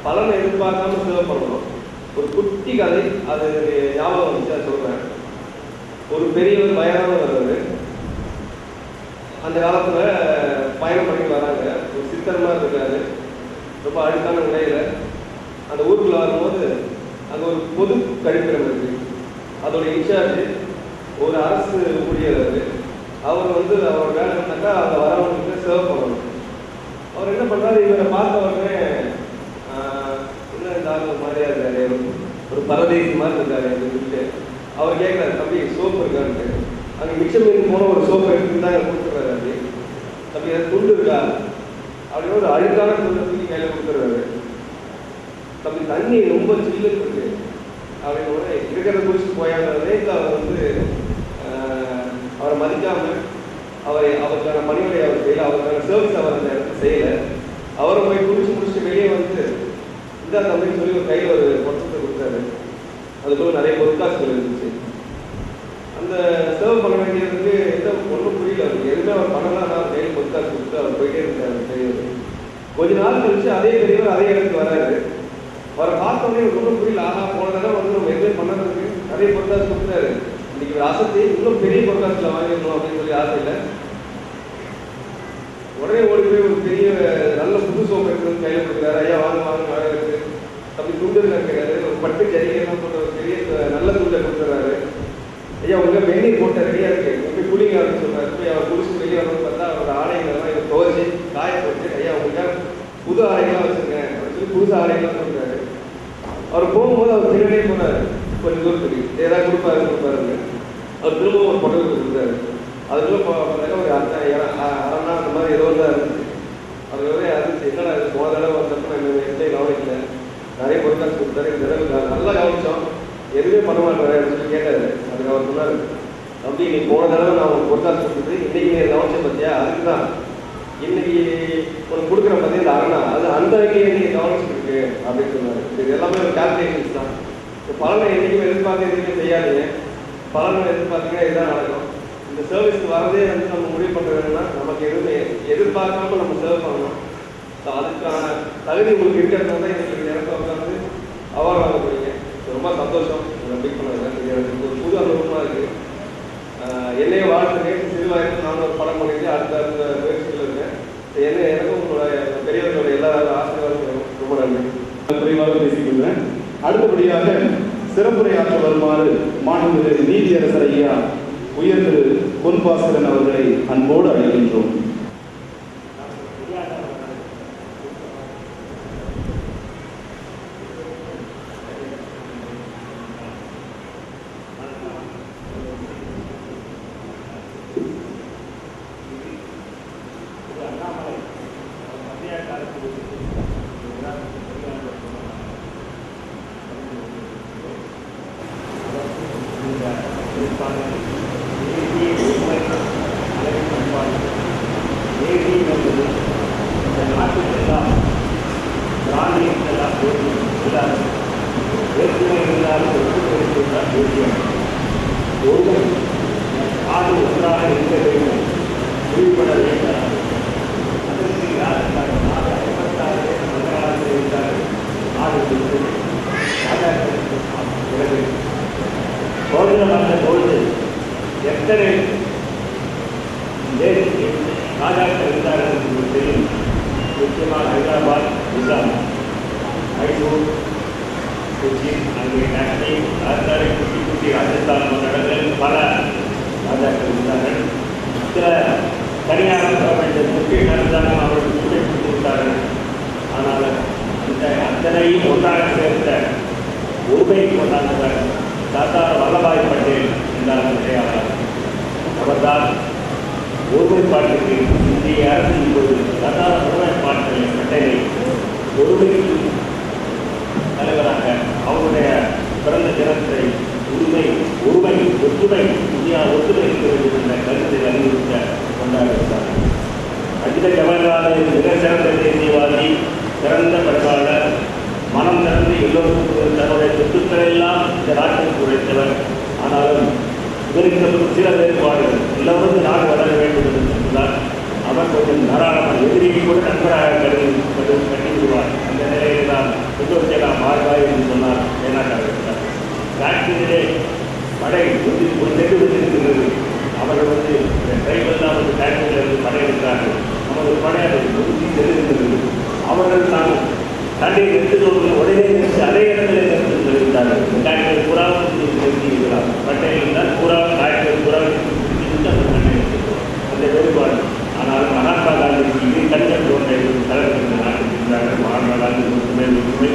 பலனை எதிர்பார்க்காம சேவை பண்ணணும். ஒரு குட்டி கதை அது ஞாபகம் வந்துச்சு, அதை சொல்கிறேன். ஒரு பெரியவர் வயதானவர் வருவார். அந்த காலத்தில் பயணம் பண்ணிட்டு வராங்க. ஒரு சித்தரமாக இருக்காரு, ரொம்ப அழுக்கான உடையில். அந்த ஊருக்குள்ள வரும்போது அங்கே ஒரு பொது கழிப்பிடம் இருக்குது. அதோட இன்சார்ஜ் ஒரு அரசு ஊழியர். அவர் அவரோட வேலை என்னன்னாக்கா அந்த வரவங்களுக்கு சேவ் பண்ணணும். அவர் என்ன பண்ணுறாரு, இவரை பார்த்த உடனே இன்னும் இந்த ஆள் மாதிரியா இருக்காரு, ஒரு பரதேசி மாதிரி இருக்காரு அப்படின்னு சொல்லிட்டு அவர் கேட்குறாரு, தம்பி சோப்பு இருக்காருன்ட்டு. அங்கே மிச்சம் மீன் போன ஒரு சோப்பை எடுத்துட்டு தான் கொடுத்துட்றாரு. அப்படி தம்பி அது துண்டு இருக்கா அப்படின்னு ஒரு அழுக்கான துண்டை தூக்கி கையில் கொடுத்துட்றாரு. தம்பி தண்ணி ரொம்ப சில்லுன்னு இருக்கு அப்படின்னு கூட இருக்கிறத குடிச்சுட்டு போயாங்கிறதே அவர் அவரை மதிக்காமல் அவருக்கான பணிகளை அவர் செய்யலை, அவருக்கான சர்வீஸ் அவர் அந்த இடத்துல செய்யலை. அவரை போய் முடிச்சுட்டு வெளியே இந்த தம்பின்னு சொல்லி ஒரு கையில் ஒரு பொருத்தத்தை கொடுத்தாரு. அதுக்குள்ள நிறைய பொருட்காசுகள் இருந்துச்சு. அந்த சர்வ் பண்ண வேண்டியதுக்கு எந்த ஒன்றும் புரியல அவருக்கு. எதுவுமே அவர் பண்ணலாம். நான் கையில் பொருட்காசு கொடுத்து அவர் போயிட்டே இருக்காரு பெரியவர். கொஞ்ச நாள் கழிச்சு அதே பெரியவர் அதே இடத்துக்கு வராரு. அவரை பார்த்தோன்னே ஒன்றும் புரியல. போன தடவை நம்ம எதுவுமே பண்ணதுக்கு நிறைய பொருட்காசு கொடுத்தாரு. இன்னைக்கு ஒரு ஆசை இன்னும் பெரிய பொருட்காசுல வாங்கிடணும் அப்படின்னு சொல்லி ஆசை இல்லை. உடனே ஓடி போய் ஒரு பெரிய நல்ல புது சோப்பு எடுத்து கையில் கொடுக்குறாரு. ஐயா வாங்க வாங்க வாங்க தம்பி துண்டு இருக்கிறாரு. ஒரு பட்டு ஜரிகைலாம் போட்ட ஒரு பெரிய நல்ல துண்டை கொடுத்துறாரு. ஐயா உங்க வெந்நீர் போட்ட ரெடியா இருக்கு, போய் குளிங்க அப்படின்னு சொல்றாரு. போய் அவர் குளிச்சு வெளியே வரணும்னு பார்த்தா அவரோட ஆடைகள்லாம் இதை துவச்சி காய போட்டு ஐயா உங்களுக்கு புது ஆடைகள்லாம் வச்சிருக்கேன் அப்படின்னு சொல்லி புதுசு ஆடைகள்லாம் சொல்றாரு. அவர் போகும்போது அவர் திருடே போனாரு. கொஞ்சம் தூரத்துக்கு ஏதாவது கொடுப்பாருங்க. அவர் திரும்பவும் ஒரு பொட்டை கொடுத்தாரு. அதுக்குள்ள பார்த்தா ஒரு அரைனா அந்த மாதிரி ஏதோ தான் இருந்துச்சு. அது இருந்துச்சு. என்னடா இது போன தடவை வந்தப்போ நம்ம எந்த கவனிக்கல, நிறைய பொருட்காசு கொடுத்தாரு. இந்த தடவை நல்லா கவனிச்சோம், எதுவுமே பண்ண மாட்டாரு அப்படின்னு சொல்லி கேட்டாரு. அதுக்கு அவர் சொன்னாரு, தம்பி நீ போன தடவை நான் உங்களுக்கு பொருட்காசு கொடுத்துட்டு இன்னைக்கு நீ கவனிச்சேன் பார்த்தியா, அதுக்கு தான் இன்னைக்கு உனக்கு கொடுக்குற பற்றி இந்த அரணா அது அந்த வகையை நீங்கள் கவனிச்சுருக்கு அப்படின்னு சொன்னார். இது எல்லாமே ஒரு கால்குலேஷன்ஸ் தான். இப்போ பலனை என்றைக்குமே எதிர்பார்த்து எதுவுமே செய்யாதீங்க. பலனை எதிர்பார்த்தீங்கன்னா இதுதான் நடக்கும். இந்த சர்வீஸ்க்கு வரதே நம்ம முடிவு பண்ணுறதுன்னா நமக்கு எதுவுமே எதிர்பார்க்காம நம்ம சர்வ் பண்ணணும். ஸோ அதுக்கான தகுதி உங்களுக்கு இருக்கிறது தான் எங்களுக்கு நேரத்தை உட்காந்து அவார்டு வாங்க போறீங்க. ரொம்ப சந்தோஷம் இதை பிக் பண்ணது. எனக்கு ஒரு புது அனுபவமாக இருக்குது. என்னைய வாழ்த்து நேற்று சிறுவாயிரத்தில் நான் ஒரு படம் பண்ணிட்டு அடுத்த முயற்சிகள் இருக்கேன். எனக்கும் உங்களோட பெரியவர்களோட எல்லா ஆசீர்வாதங்களும் ரொம்ப நன்றி. குறைவாக பேசிக்கொள்கிறேன். அடுத்தபடியாக சிறப்புரையாற்ற வருமாறு மாண்புமிகு நீதியரசர் ஐயா உயர் திரு பொன்பாஸ்கரன் அவர்களை அன்போடு அழைக்கின்றோம். எத்தனை ராஜாக்கள் இருந்தார்கள் என்று தெரியும். முக்கியமாக ஹைதராபாத், நிசாம், மைசூர், கொச்சி ஆகிய காஷ்மீர், ராஜஸ்தானை குட்டி குட்டி ராஜஸ்தான் போன்ற இடங்களில் பல ராஜாக்கள் இருந்தார்கள். சில தனியார் கவர்மெண்ட் முக்கிய அரசாங்கம் அவர்கள் கூட்டை கொடுத்திருந்தார்கள். ஆனால் அந்த அத்தனையும் ஒன்றாக சேர்த்த ஒருமை கொண்டாந்தவர் சர்தார் வல்லபாய் பட்டேல் என்றார் கிடையாது. அவர்தான் ஒருமைப்பாட்டுக்கு இந்திய அரசின் போது சர்தார் வல்லபாய் பட்டேலை ஒருமைக்கு தலைவராக அவருடைய பிறந்த தினத்தை ஒருமை ஒற்றுமை இந்தியா ஒற்றுமை இருக்க வேண்டும் என்ற கருத்தை வலியுறுத்த கொண்டாடுகிறார். பண்டித ஜவஹர்லால் மிக சிறந்த தேசியவாதி, சிறந்த பண்பாளர், மனம் திறந்து எல்லோருக்கும் தன்னுடைய சொத்துக்களை எல்லாம் இந்த நாட்டிற்கு உழைத்தவர். ஆனாலும் இவருக்கு சில வேறுபாடுகள், எல்லோரும் நாடு வளர வேண்டும் என்று சொன்னார். அவர் கொஞ்சம் தாராளமாக எதிரியை கூட நண்பராக கட்டிவிடுவார். அந்த நிலையில் தான் சண்டையை நிறுத்துவது உடனே நிறுத்தி அதே இடத்துல நிறுத்தி சொல்லிவிட்டார்கள். காய்ச்சல் புறாவும் நிறுத்தியிருக்கிறார். பட்டையில் தான் புறாவும் காய்ச்சல் புறாவும் அந்த வேறுபாடு. ஆனால் மகாத்மா காந்திக்கு இது கண்கள் தோன்றை தலைவர் நாட்டில் இருந்தார்கள். மகாத்மா காந்தி ஒற்றுமை ஒற்றுமை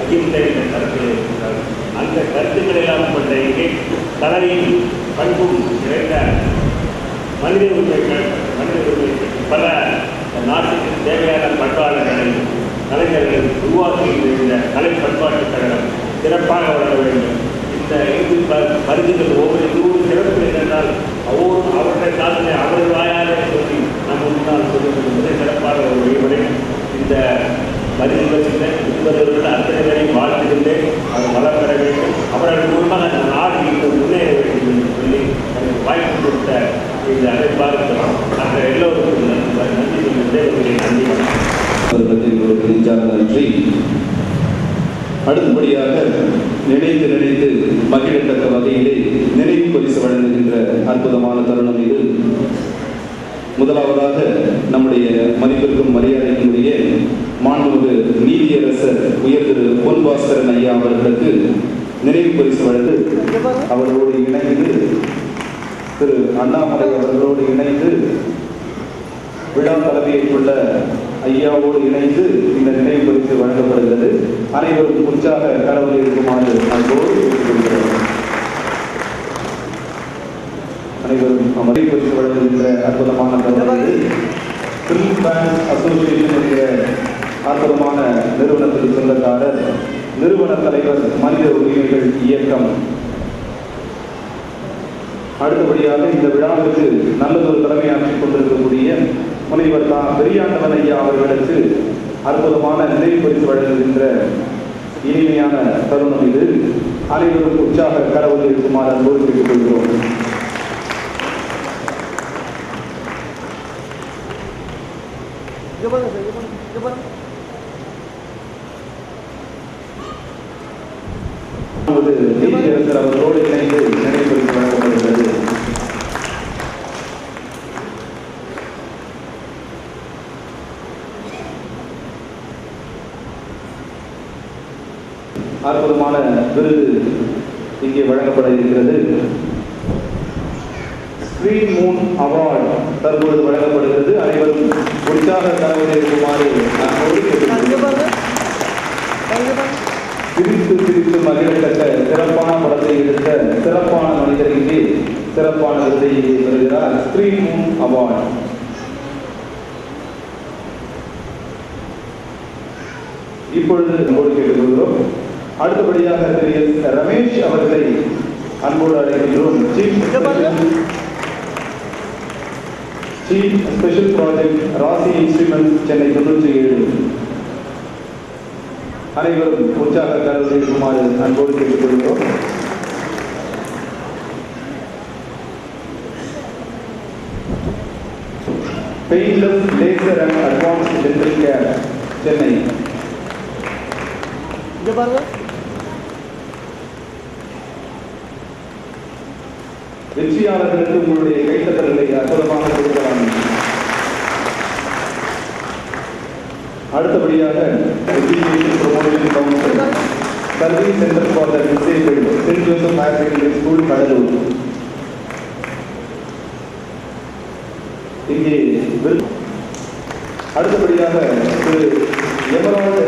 அகிம்சை என்ற கருத்தில் இருக்கிறார்கள். அந்த கருத்துக்கள் எல்லாம் கொண்ட இங்கே தலையில் பண்பும் நிறைந்த மனித உரிமைகள் பல நாட்டுக்கு தேவையான பண்பாளர்களை கலைஞர்கள் உருவாக்கி இந்த கலை பண்பாட்டுக் கழகம் சிறப்பாக வளர வேண்டும். இந்த பரிசுகள் ஒவ்வொரு இதுவும் சிறப்பு என்னென்றால் அவர்கள் காலத்தில் அவர்கள் வாயாலே சொல்லி நம்ம முன்னால் சொல்லுவது சிறப்பாக ஒரு வழிமுறை. இந்த பரிசுகள் இருப்பவர்கள் அத்தனைகளையும் வாழ்த்துகின்றேன். அது வளம் பெற வேண்டும். அவர்கள் மூலமாக அந்த நாடு இன்னும் முன்னேற வேண்டும் என்று சொல்லி எனக்கு வாய்ப்பு கொடுத்த இந்த அமைப்பாக நாங்கள் எல்லோருக்கும் நன்றி சொல்கின்றேன். நன்றி. அடுத்தபடியாக நினைத்து மகிழத்தக்க வகையிலே நினைவு பரிசு வழங்குகின்ற அற்புதமான தருணம் இது. முதலாவதாக நம்முடைய மதிப்பிற்கும் மரியாதைக்குரிய மாண்புமிகு நீதியரசர் உயர் திரு பொன் பாஸ்கரன் ஐயா அவர்களுக்கு நினைவு பரிசு வழங்கு அவர்களோடு இணைந்து திரு அண்ணாமலை அவர்களோடு இணைந்து விழா தலைமையேற்றுள்ள ஐயாவோடு இணைந்து இந்த நினைவு பரிசு வழங்கப்படுகிறது. அனைவரும் உற்சாக கடவுள் இருக்குமாறு அன்போடு கேட்டுக்கொள்கிறோம். அனைவரும் நினைவு பரிசு வழங்குகின்ற அற்புதமான ஃபிலிம் பேண்ட் அசோசியேஷன் என்கிற அற்புதமான நிறுவனத்திற்கு சொந்தக்காரர், நிறுவன தலைவர், மனித உரிமைகள் இயக்கம். அடுத்தபடியாக இந்த விழாவிற்கு நல்லதொரு தலைமையாற்றிக் கொண்டிருக்கக்கூடிய முனைவர் பெரியாண்டவன் ஐயா அவர்களுக்கு அற்புதமான நினைவு பரிசு வழங்குகின்ற இனிமையான தருணம் இது. அனைவரும் உற்சாக கடவுள் இருக்குமாறு அன்போடு கேட்டுக்கொள்கிறோம். நீதியரசர் அவர்களோடு இணைந்து நினைவு பரிசு வழங்கப்படுகிறது. அற்புதமான விருது இங்கே வழங்கப்பட இருக்கிறது. ஸ்கிரீன் மூன் அவார்டு தற்பொழுது வழங்கப்படுகிறது. அனைவரும் உற்சாக கடவுளை இருக்குமாறு சிரித்து மகிழத்தக்க சிறப்பான படத்தை எடுத்த சிறப்பான மனிதருக்கு சிறப்பான விருதை பெறுகிறார். Screen moon award. இப்பொழுது அன்போடு கேட்டுக்கொள்கிறோம். அடுத்தபடியாக திரு ரமேஷ் அவர்களை அன்போடு அழைக்கின்றோம். Chief special project Rasi instrument Chennai 97. அனைவரும் உற்சாக கடவுளை இருக்குமாறு அன்போடு கேட்டுக்கொள்கிறோம். Painless laser and advanced dental care Chennai. வெற்றியாளர்களுக்கு உங்களுடைய கைத்தட்டல்களை அற்புதமாக கொடுக்கலாம். அடுத்தபடியாக education promotion council service centre for the disabled saint Joseph higher secondary school Cuddalore. இங்கே அடுத்தபடியாக திரு எமரால்டு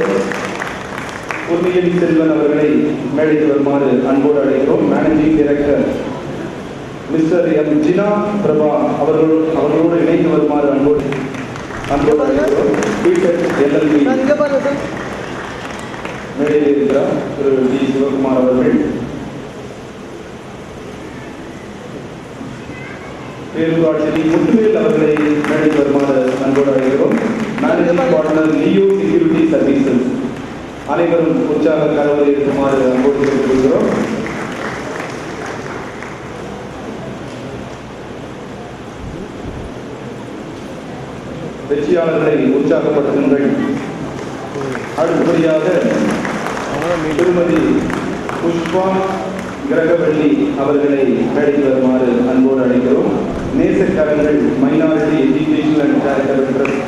பொன்னியின் செல்வன் அவர்களை மேடைக்கு வருமாறு அன்போடு அழைக்கிறோம். மேனேஜிங் டைரக்டர் மிஸ்டர் எம் ஜினா பிரபா அவர்களோடு இணைந்து வருமாறு அன்போடு அழைக்கிறோம். எல்எல்பி மேடையில் இருக்கிறார் திரு டி சிவகுமார் அவர்கள். பேருக்காட்சி முத்துவேல் அவர்களை மேடைக்கு வருமாறு அன்போடு அழைக்கிறோம். Managing partner Leo security services. அனைவரும் உற்சாக கடவுளை இருக்குமாறு அன்போடு கேட்டுக்கொள்கிறோம். வெற்றியாளர்களை உற்சாகப்படுத்துங்கள். அடுத்தபடியாக திருமதி புஷ்பா கிரகவள்ளி அவர்களை மேடைக்கு வருமாறு அன்போடு அழைக்கிறோம். நேசக்கரங்கள் minority education and charitable trust.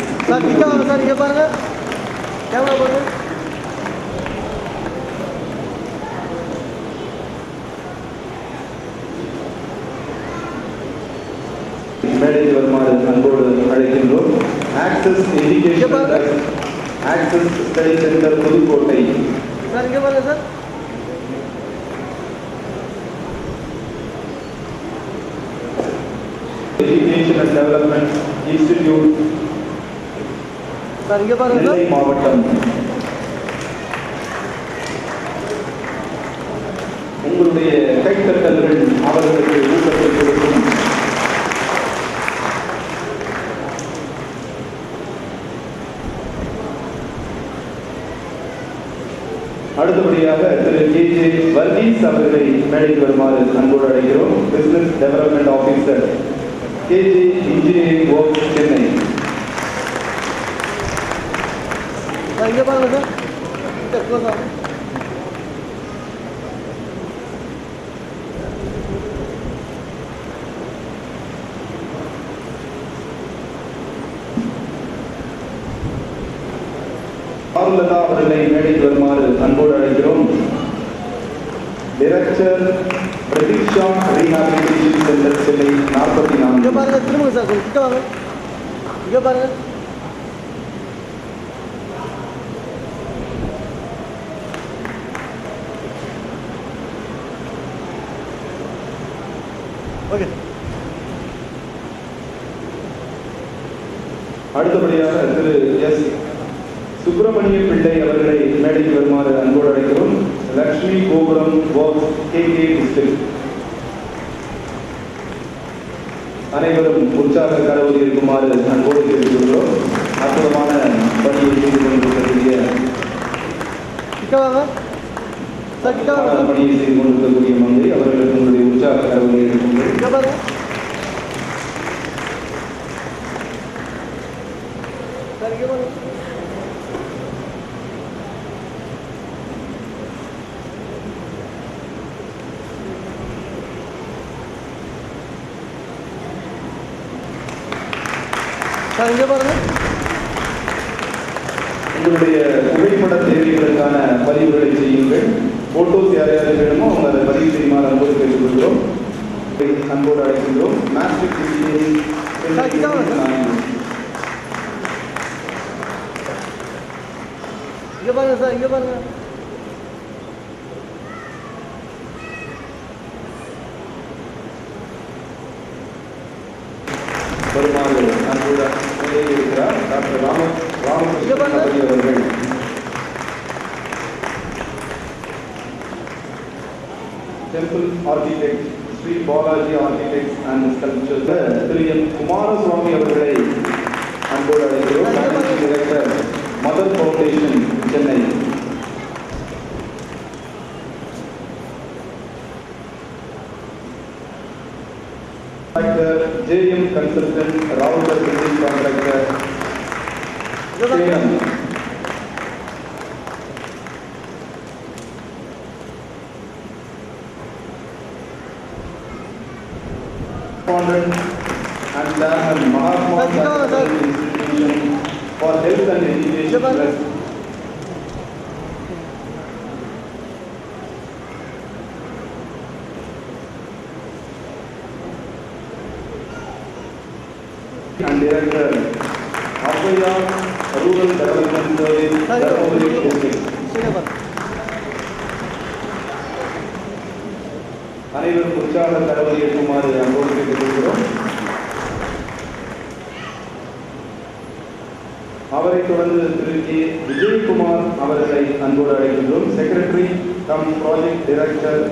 Access Educational Trust, Access Study Center Pudukkottai. Sir இங்கே பாருங்க sir. Education and Development Institute, sir இங்கே பாருங்க சார். நெல்லை மாவட்டம். உங்களுடைய கைத்தட்டல்கள் அவர்களுக்கு ஊக்கத்தை கொடுக்கும். அடுத்தபடியாக திரு கே.ஜே. வர்கீஸ் அவர்களை மேடைக்கு வருமாறு அன்போடு அழைக்கிறோம். Business development officer, K J. Engineering work, Chennai. Sir இங்கே பாருங்க சார். சார் ஆர்லதா அவர்களை மேடைக்கு வருமாறு அன்போடு அழைக்கிறோம். Director Pratiksha rehabilitation centre, Chennai 44. இங்கே பாருங்க. திரும்ப சார் கிட்ட வாங்க. இங்கே பாருங்க. ஓகே. அடுத்தபடியாக திரு எஸ். சுப்பிரமணிய பிள்ளை அவர்களை மேடைக்கு வருமாறு அன்போடு அழைக்கிறோம். லக்ஷ்மி கோபுரம் ஒர்க்ஸ், கே.கே. டிஸ்ட்ரிக்ட். அனைவரும் உற்சாக கரவொலி இருக்குமாறு அன்போடு கேட்டுக்கொள்கிறோம். அற்புதமான பணியை செய்து கொண்டிருக்கக்கூடிய பணியை செய்து கொண்டிருக்கக்கூடிய மங்கை அவர்களுக்கு உங்களுடைய உற்சாக கரவொலி இருக்கும். உங்களுடைய புகைப்பட தேவைகளுக்கான பதிவுகளை செய்யுங்கள். போட்டோஸ் யார் யாருக்கு வேணுமோ அவங்க அதை பதிவு செய்யுமாறு அன்போடு கேட்டுக்கொள்கிறோம். அன்போடு அழைக்கின்றோம். மேட்ரிக் இன்ஜினியரிங் இங்கே பாருங்க சார். இங்கே பாருங்க. வருமாறு அன்போடு இருக்கிறார் டாக்டர் ராமகிருஷ்ணன் அவர்கள். Temple architect, Shri Balaji architects and sculptors, திரு எம். குமாரசுவாமி அவர்களை அன்போடு அழைக்கிறோம். Managing director, mother foundation, Chennai. JM Consultant, Router Building Contractor, Salem. Correspondent and Chairman, Mahatma Gandhi Institution for Health and Education Trust. And Director, Abhaya Rural Development Service, Dharmaburi District. அனைவரும் உற்சாக தரவதி இருக்குமாறு அன்போடு கேட்டுக்கொள்கிறோம். அவரை தொடர்ந்து திரு கே. விஜயகுமார் அவர்களை அன்போடு அழைக்கின்றோம். Secretary come project director,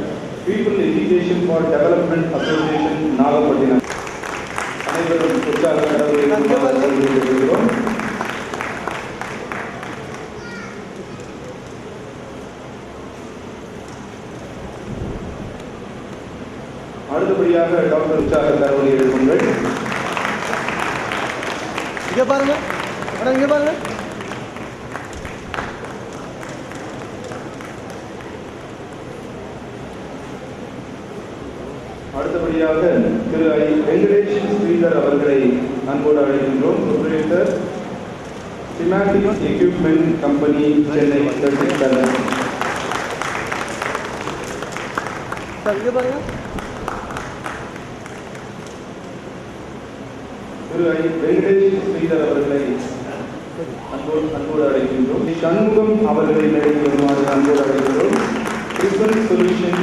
people education for development association, Nagapattinam. அனைவரும் உற்சாக தரவதி இருக்குமாறு அன்போடு கேட்டுக்கொள்கிறோம். அடுத்தபடியாக டாக்டர் உற்சாக தரவதி எடுக்குங்கள். இங்கே பாருங்க. இங்கே பாருங்க. அடுத்தபடியாக திரு ஐ. வெங்கடேஷ் ஸ்ரீதர் அவர்களை அன்போடு அழைக்கின்றோம். ப்ரொப்ரைட்டர், சிமாட்டிக் எக்யூப்மெண்ட் கம்பெனி, சென்னை 37. இங்கே பாருங்க. திரு ஐ. வெங்கடேஷ் ஸ்ரீதர் அவர்களை அன்போடு அழைக்கின்றோம். சண்முகம் அவர்களை மேடைக்கு வருமாறு அன்போடு அழைக்கின்றோம். ரிசல்ட் சொல்யூஷன்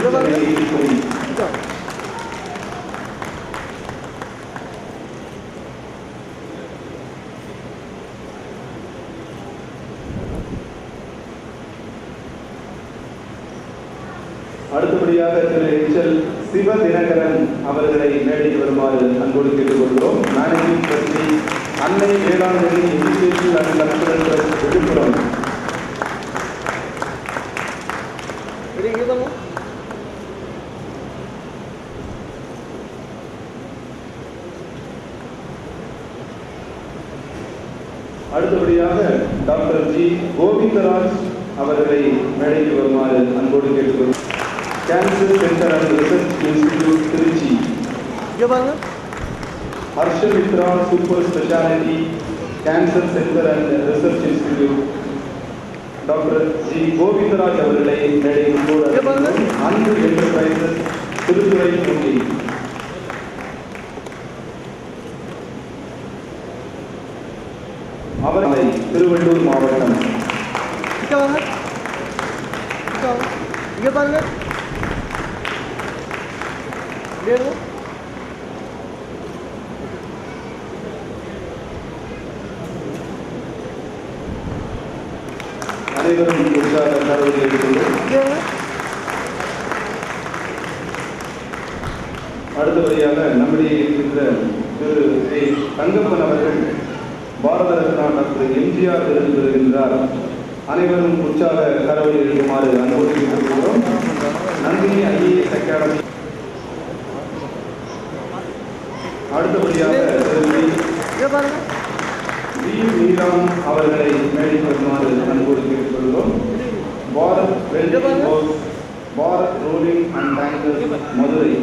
அடுத்தபடியாக திரு எச்.எல். சிவ தினகரன் அவர்களை மேடைக்கு வருமாறு அன்போடு கேட்டுக்கொள்கிறோம். Managing trustee Annai Velankanni education and cultural trust Villupuram. அடுத்தபடியாக டாக்டர் ஜி கோவிந்தராஜ் அவர்களை மேடைக்கு வருமாறு அன்போடு கேட்டுக்கொள்கிறோம். Cancer centre and research institute Tiruchi. Harshamitra super speciality cancer centre and research institute doctor G Govindaraj அவர்களை மேடைக்கு அன்பு என்டர்பிரைசஸ் திருத்துறைப்பூண்டி. அவர்களை திருவள்ளூர் மாவட்டம். அனைவரும் உற்சாக கரவொலி எடுத்துள்ளோம். அடுத்தபடியாக நம்முடைய இருக்கின்ற திரு தங்கப்பன் அவர்கள் பாரத ரத்னா டாக்டர் எம்ஜிஆர் விருது பெறுகின்றார். அனைவரும் உற்சாக கரவொலி எழுதுமாறு அன்போடு கேட்டுக்கொள்கிறோம். Nandini IAS academy. அடுத்தபடியாக மீராம் அவர்களை மேடைக்கு வருமாறு அன்போடு கேட்டுக்கொள்கிறோம். Bharat welding house, Bharat rolling and tankers Madurai.